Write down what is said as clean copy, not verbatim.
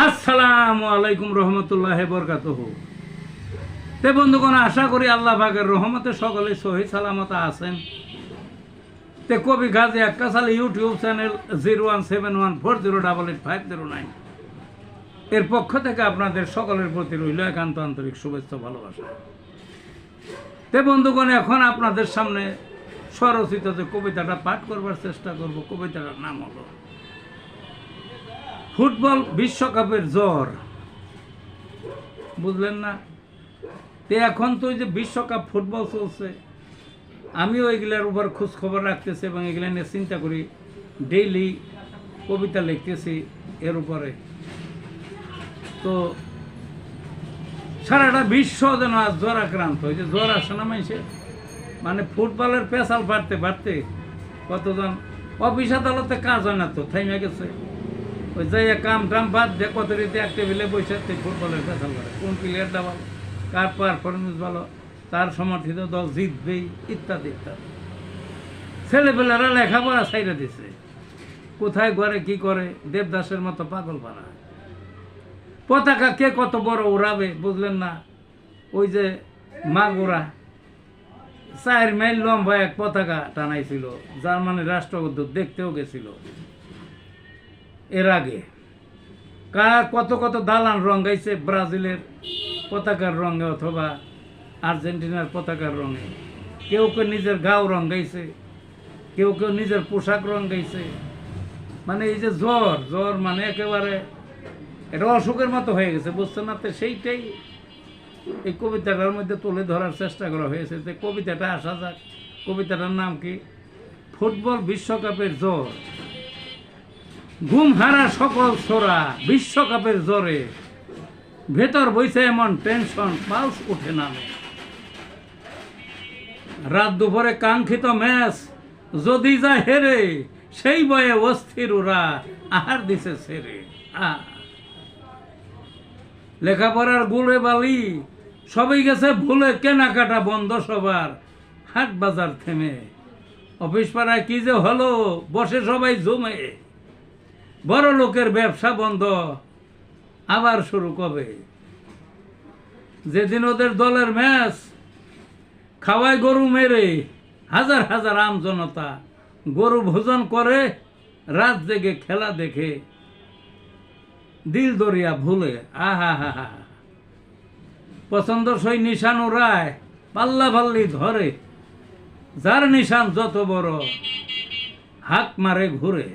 আসসালামু আলাইকুম রহমতুল্লাহ বরকাতুহু। তে বন্ধুগণ, আশা করি আল্লাহ পাকের রহমতে সকলে সহি সালামত আছেন। তে কবি গাজী আক্কাস আলী ইউটিউব চ্যানেল 017140885009 এর পক্ষ থেকে আপনাদের সকলের প্রতি রইল একান্ত আন্তরিক শুভেচ্ছা ভালোবাসা। তে বন্ধুগণ, এখন আপনাদের সামনে স্বরচিত যে কবিতাটা পাঠ করবার চেষ্টা করব, কবিতাটার নাম হলো ফুটবল বিশ্বকাপের জ্বর। বুঝলেন না? তে এখন তো ওই যে বিশ্বকাপ ফুটবল চলছে, আমিও এগুলার উপর খোঁজ খবর রাখতেছি এবং এগুলা নিয়ে চিন্তা করি, ডেইলি কবিতা লিখতেছি এর উপরে। তো সারাটা বিশ্ব যেন আজ জ্বর আক্রান্ত। ওই যে জ্বর আসে না মানুষের, মানে ফুটবলের পেশাল পারতে পারতে কতজন অফিস আদালতে কাজ হয় না, তো থাইমে গেছে। ওই যাই কাম টাম বাদ দিয়ে কত রীতি এক টেবিলে বসে ফুটবলের পেশাল করে, কোন প্লেয়ারটা ভালো, কার পারফরমেন্স ভালো, তার সমর্থিত দল জিতবেই, ইত্যাদি ইত্যাদি। ছেলেপেলেরা লেখাপড়া ছাইড়ে দিছে, কোথায় ঘরে কি করে দেবদাসের মতো পাগল পাড়া। পতাকা কে কত বড় উড়াবে বুঝলেন না? ওই যে মাগুরা 4 মাইল লম্বা এক পতাকা টানাইছিল, জার্মানির রাষ্ট্রদূত দেখতেও গেছিল এর আগে। কার কত কত দালান রঙাইছে ব্রাজিলের পতাকার রঙে অথবা আর্জেন্টিনার পতাকার রঙে। কেউ কেউ নিজের গাও রঙাইছে, কেউ কেউ নিজের পোশাক রঙাইছে। মানে এই যে জ্বর জ্বর মানে একেবারে এটা অসুখের মতো হয়ে গেছে, বুঝছেন না? তো সেইটাই এই কবিতাটার মধ্যে তুলে ধরার চেষ্টা করা হয়েছে। যে কবিতাটা আসা যাক, কবিতাটার নাম কি? ফুটবল বিশ্বকাপের জ্বর। ঘুম হারা সকল ছোরা বিশ্বকাপের জ্বরে, ভেতর বইছে এমন টেনশন পালস উঠে নামে। রাত দুপুরে কাঙ্ক্ষিত ম্যাচ যদি যায় হেরে, সেই বয়ে অস্থির ওরা আহার দিছে ছেড়ে। লেখাপড়ার গুলে বালি সবই গেছে ভুলে, কেনাকাটা বন্ধ সবার, হাট বাজার থেমে। অফিস পাড়ায় কি যে হলো, বসে সবাই জমে। বড় লোকের ব্যবসা বন্ধ, আবার শুরু কবে? যেদিন ওদের দলের ম্যাচ, খাওয়ায় গরু মেরে হাজার হাজার আম জনতা। গরু ভোজন করে, রাত জেগে খেলা দেখে, দিল দরিয়া ভুলে। আহা হা হা। পছন্দসই নিশান উড়ায়, পাল্লা পাল্লি ধরে, যার নিশান যত বড় হাত মারে ঘুরে।